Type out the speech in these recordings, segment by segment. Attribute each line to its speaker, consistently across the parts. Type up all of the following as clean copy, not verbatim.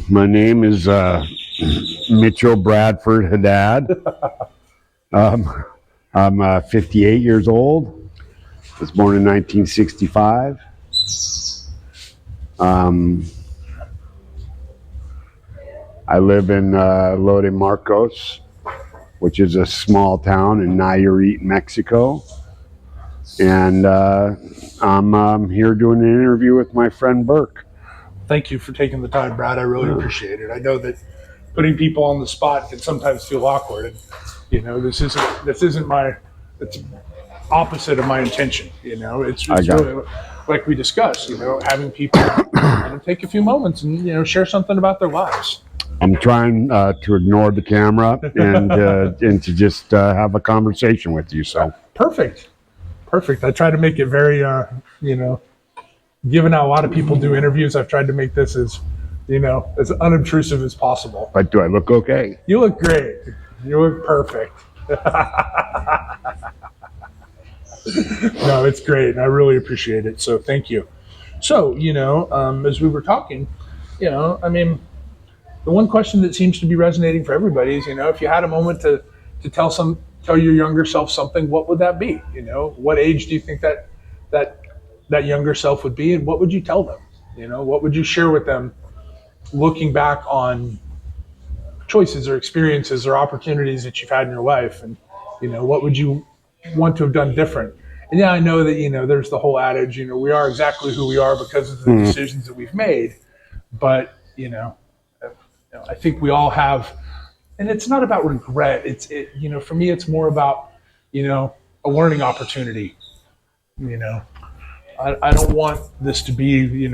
Speaker 1: My name is Mitchell Bradford Haddad. I'm 58 years old. Was born in 1965. I live in Lode Marcos, which is a small town in Nayarit, Mexico. And I'm here doing an interview with my friend Burke.
Speaker 2: Thank you for taking the time, Brad. I really appreciate it. I know that putting people on the spot can sometimes feel awkward, and this isn't it's opposite of my intention. It's really like we discussed. Having people take a few moments and share something about their lives.
Speaker 1: I'm trying to ignore the camera and to just have a conversation with you. So
Speaker 2: perfect. I try to make it very given how a lot of people do interviews, I've tried to make this as unobtrusive as possible.
Speaker 1: But do I look okay?
Speaker 2: You look great. You look perfect. No, it's great, and I really appreciate it. So thank you. So as we were talking, the one question that seems to be resonating for everybody is, if you had a moment to tell your younger self something, what would that be? What age do you think that younger self would be, and what would you tell them? What would you share with them looking back on choices or experiences or opportunities that you've had in your life, and what would you want to have done different? And I know that there's the whole adage, we are exactly who we are because of the decisions that we've made, but I think we all have, and it's not about regret. For me, it's more about a learning opportunity. I don't want this to be,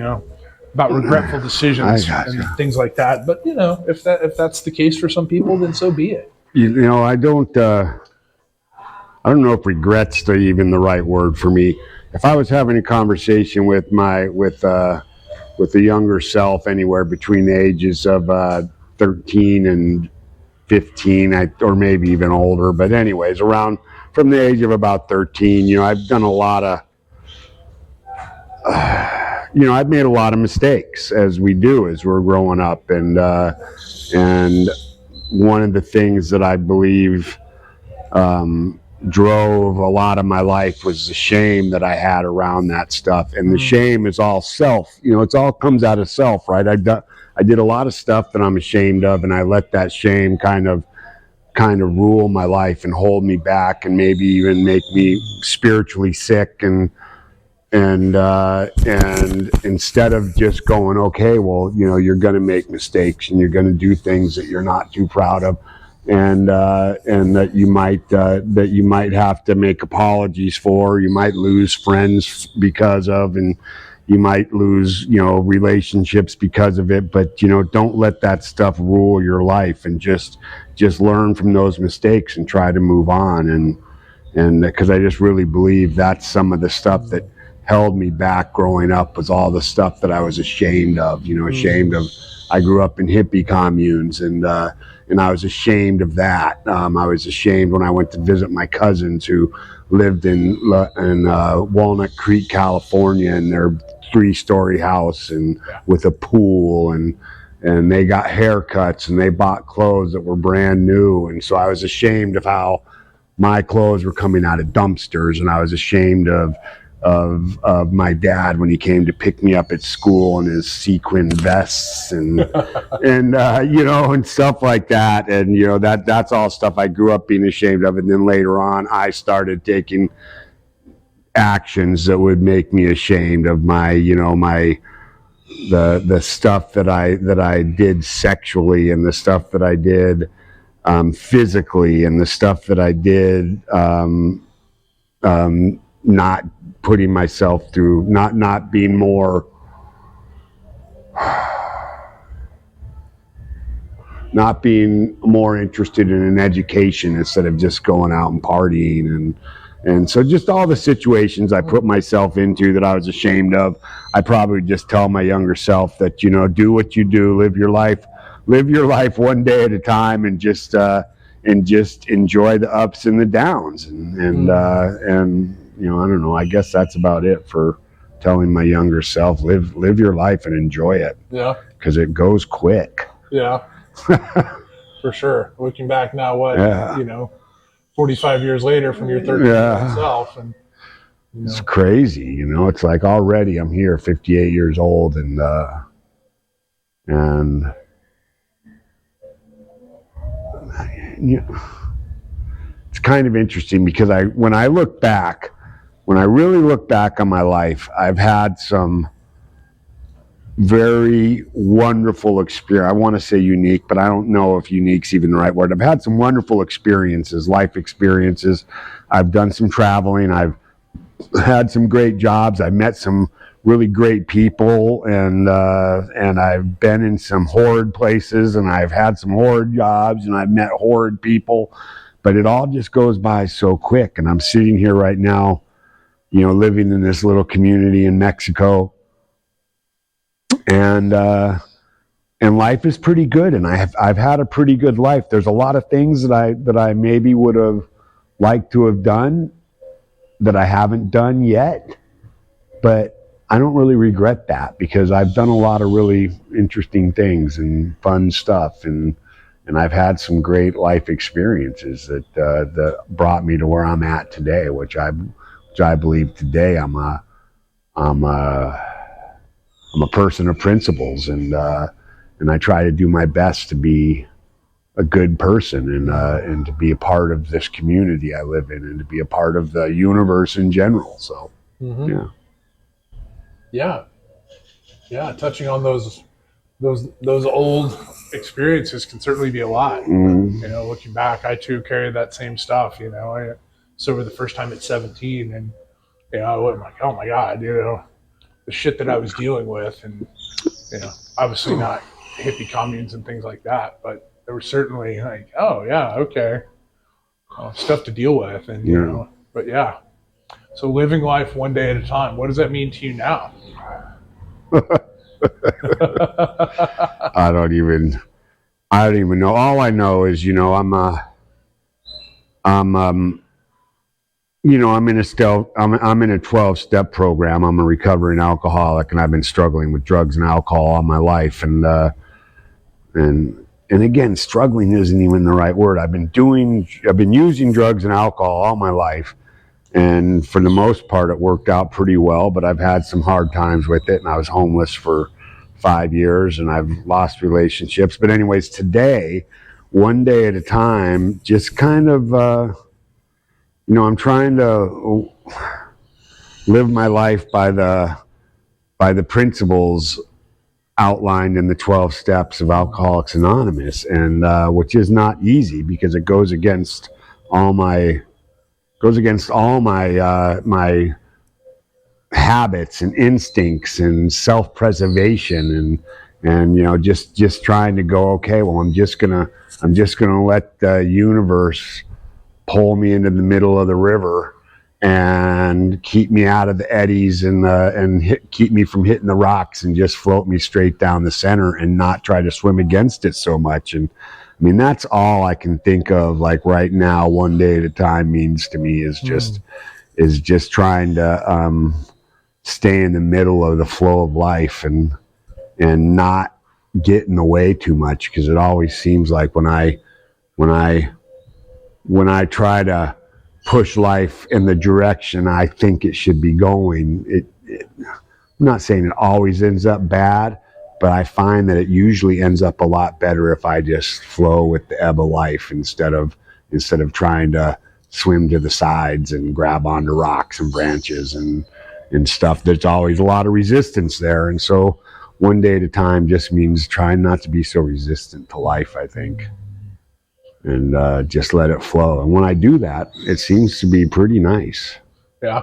Speaker 2: about regretful decisions and things like that. But if that's the case for some people, then so be it.
Speaker 1: I don't know if regret's even the right word for me. If I was having a conversation with the younger self, anywhere between the ages of 13 and 15, or maybe even older, but anyways, around from the age of about 13, I've done a lot of. I've made a lot of mistakes, as we do as we're growing up, and one of the things that I believe drove a lot of my life was the shame that I had around that stuff, and the shame is all self. It's all comes out of self, right? I did a lot of stuff that I'm ashamed of, and I let that shame kind of rule my life and hold me back, and maybe even make me spiritually sick, and instead of just going, okay, well, you're going to make mistakes and you're going to do things that you're not too proud of, and that you might have to make apologies for, you might lose friends because of, and you might lose, relationships because of it, but don't let that stuff rule your life, and just learn from those mistakes and try to move on, and because I just really believe that's some of the stuff that held me back growing up, was all the stuff that I was ashamed of. I grew up in hippie communes, and I was ashamed of that. I was ashamed when I went to visit my cousins who lived in Walnut Creek, California, in their 3-story house and with a pool, and they got haircuts and they bought clothes that were brand new, and so I was ashamed of how my clothes were coming out of dumpsters, and I was ashamed of my dad when he came to pick me up at school in his sequin vests and and stuff like that, and that's all stuff I grew up being ashamed of, and then later on I started taking actions that would make me ashamed of my the stuff that I did sexually, and the stuff that I did physically, and the stuff that I did not putting myself through, not being more, not being more interested in an education instead of just going out and partying, and so just all the situations I put myself into that I was ashamed of. I probably just tell my younger self that do what you do, live your life one day at a time, and just enjoy the ups and the downs, and I don't know. I guess that's about it for telling my younger self, live your life and enjoy it.
Speaker 2: Yeah.
Speaker 1: because it goes quick.
Speaker 2: Yeah, for sure. Looking back now,
Speaker 1: Yeah.
Speaker 2: 45 years later from your 13-year-old self, and
Speaker 1: it's crazy. It's like already I'm here, 58 years old, and it's kind of interesting because when I really look back on my life, I've had some very wonderful experience. I want to say unique, but I don't know if unique's even the right word. I've had some wonderful experiences, life experiences. I've done some traveling. I've had some great jobs. I've met some really great people, and I've been in some horrid places, and I've had some horrid jobs, and I've met horrid people, but it all just goes by so quick. And I'm sitting here right now, living in this little community in Mexico, and life is pretty good, and I've had a pretty good life. There's a lot of things that I maybe would have liked to have done that I haven't done yet, but I don't really regret that because I've done a lot of really interesting things and fun stuff, and I've had some great life experiences that brought me to where I'm at today, which I believe today I'm a person of principles, and I try to do my best to be a good person, and to be a part of this community I live in, and to be a part of the universe in general. So,
Speaker 2: yeah. Touching on those old experiences can certainly be a lot. Looking back, I too carried that same stuff. I sober the first time at 17, and I was like, oh my God, the shit that I was dealing with, and obviously not hippie communes and things like that, but there was certainly like, oh yeah, okay, stuff to deal with, and but yeah. So living life one day at a time. What does that mean to you now?
Speaker 1: I don't even know. All I know is, I'm in a 12-step program. I'm a recovering alcoholic, and I've been struggling with drugs and alcohol all my life. And again, struggling isn't even the right word. I've been using drugs and alcohol all my life, and for the most part, it worked out pretty well. But I've had some hard times with it, and I was homeless for 5 years, and I've lost relationships. But anyways, today, one day at a time, just kind of. I'm trying to live my life by the principles outlined in the 12 steps of Alcoholics Anonymous, and which is not easy because it goes against all my my habits and instincts and self-preservation, and just trying to go, okay, well, I'm just gonna let the universe pull me into the middle of the river and keep me out of the eddies, and keep me from hitting the rocks, and just float me straight down the center and not try to swim against it so much. And I mean, that's all I can think of, like right now, one day at a time means to me is just trying to stay in the middle of the flow of life, and not get in the way too much, because it always seems like when I try to push life in the direction I think it should be going, I'm not saying it always ends up bad, but I find that it usually ends up a lot better if I just flow with the ebb of life instead of trying to swim to the sides and grab onto rocks and branches and stuff. There's always a lot of resistance there, and so one day at a time just means trying not to be so resistant to life, I think. And just let it flow. And when I do that, it seems to be pretty nice.
Speaker 2: Yeah.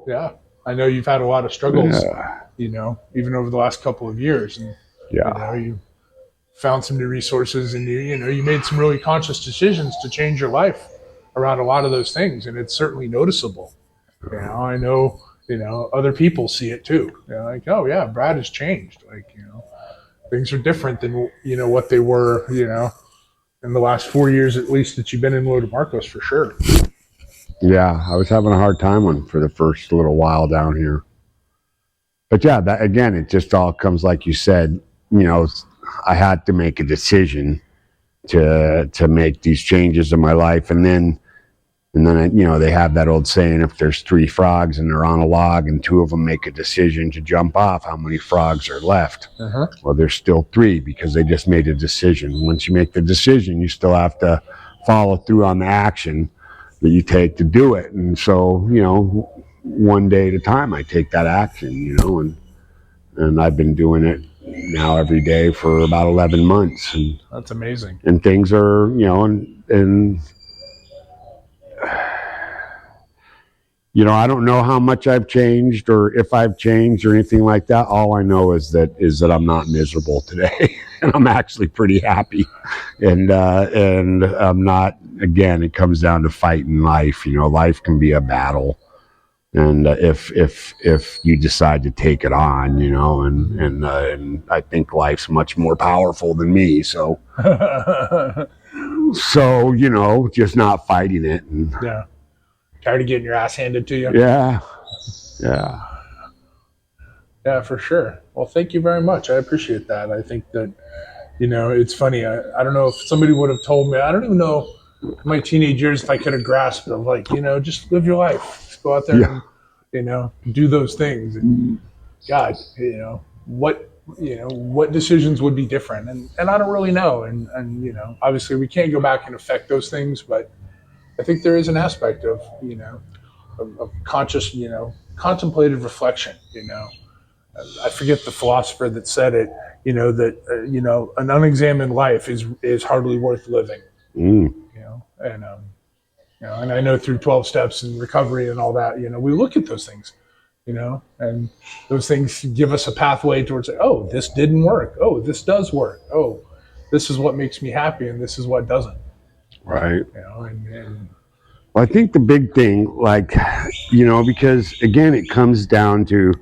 Speaker 2: Yeah. I know you've had a lot of struggles, even over the last couple of years. And, you found some new resources, and you made some really conscious decisions to change your life around a lot of those things. And it's certainly noticeable. I know, other people see it too. They're like, oh yeah, Brad has changed. Like, things are different than, what they were, in the last 4 years, at least, that you've been in Lo de Marcos, for sure.
Speaker 1: Yeah, I was having a hard time for the first little while down here. But yeah, that again, it just all comes, like you said, you know, I had to make a decision to make these changes in my life. And then, you know, they have that old saying, if there's 3 frogs and they're on a log and 2 of them make a decision to jump off, how many frogs are left? Well, there's still 3 because they just made a decision. Once you make the decision, you still have to follow through on the action that you take to do it. And so, you know, one day at a time, I take that action, you know, and I've been doing it now every day for about 11 months. And
Speaker 2: that's amazing.
Speaker 1: And things are, you know, and you know, I don't know how much I've changed or if I've changed or anything like that. All I know is that I'm not miserable today, and I'm actually pretty happy. And I'm not. Again, it comes down to fighting life. You know, life can be a battle, and if you decide to take it on, you know, and I think life's much more powerful than me. So, so you know, just not fighting it. And,
Speaker 2: yeah. Tired of getting your ass handed to you?
Speaker 1: Yeah.
Speaker 2: Yeah, for sure. Well, thank you very much. I appreciate that. I think that, you know, it's funny. I don't know if somebody would have told me, I don't even know in my teenage years if I could have grasped it. I'm like, you know, just live your life. Just go out there and, you know, do those things. And God, you know, what decisions would be different? And I don't really know. And, you know, obviously we can't go back and affect those things, but I think there is an aspect of, you know, of conscious, you know, contemplative reflection, you know. I forget the philosopher that said it, you know, that, you know, an unexamined life is hardly worth living, you know, and, you know, and I know through 12 steps and recovery and all that, you know, we look at those things, you know, and those things give us a pathway towards, oh, this didn't work. Oh, this does work. Oh, this is what makes me happy and this is what doesn't.
Speaker 1: Right.
Speaker 2: You know, and
Speaker 1: well, I think the big thing, like, you know, because again, it comes down to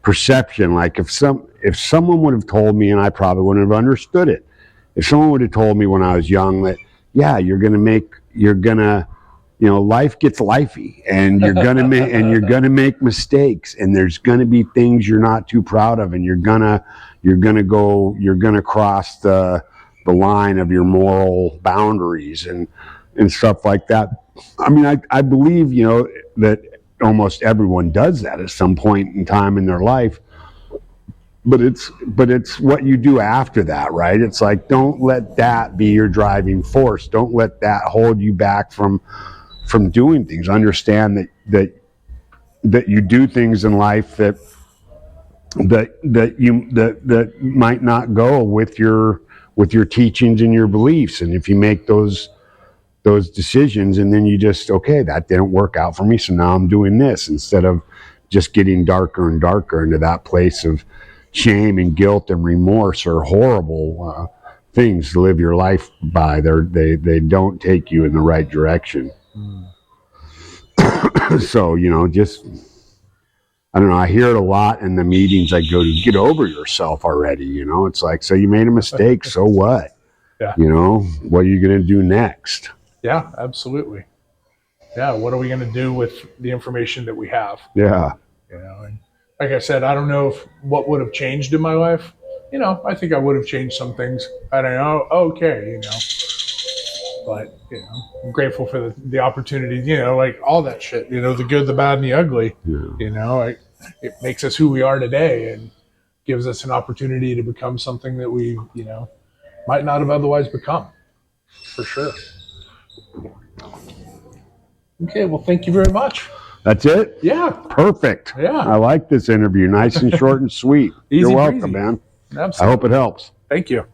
Speaker 1: perception. Like if someone would have told me, and I probably wouldn't have understood it, if someone would have told me when I was young that, yeah, you're gonna, you know, life gets lifey, and you're gonna make mistakes, and there's gonna be things you're not too proud of, and you're gonna cross the line of your moral boundaries and stuff like that. I mean, I believe, you know, that almost everyone does that at some point in time in their life, but it's what you do after that, right? It's like, don't let that be your driving force. Don't let that hold you back from doing things. Understand that you do things in life that might not go with your teachings and your beliefs. And if you make those decisions and then you just, okay, that didn't work out for me, so now I'm doing this, instead of just getting darker and darker into that place of shame and guilt and remorse, or horrible things to live your life by. They don't take you in the right direction. So, you know, just, I don't know, I hear it a lot in the meetings I go to, get over yourself already, you know. It's like, so you made a mistake, so what?
Speaker 2: Yeah.
Speaker 1: You know, what are you going to do next?
Speaker 2: Yeah, absolutely. Yeah, what are we going to do with the information that we have?
Speaker 1: Yeah.
Speaker 2: You know, and like I said, I don't know what would have changed in my life. You know, I think I would have changed some things. I don't know. Okay, you know. But, you know, I'm grateful for the opportunity, you know, like all that shit, you know, the good, the bad, and the ugly. Yeah. You know, it makes us who we are today and gives us an opportunity to become something that we, you know, might not have otherwise become. For sure. Okay, well, thank you very much.
Speaker 1: That's it?
Speaker 2: Yeah.
Speaker 1: Perfect.
Speaker 2: Yeah.
Speaker 1: I like this interview. Nice and short and sweet. You're welcome, man.
Speaker 2: Absolutely.
Speaker 1: I hope it helps.
Speaker 2: Thank you.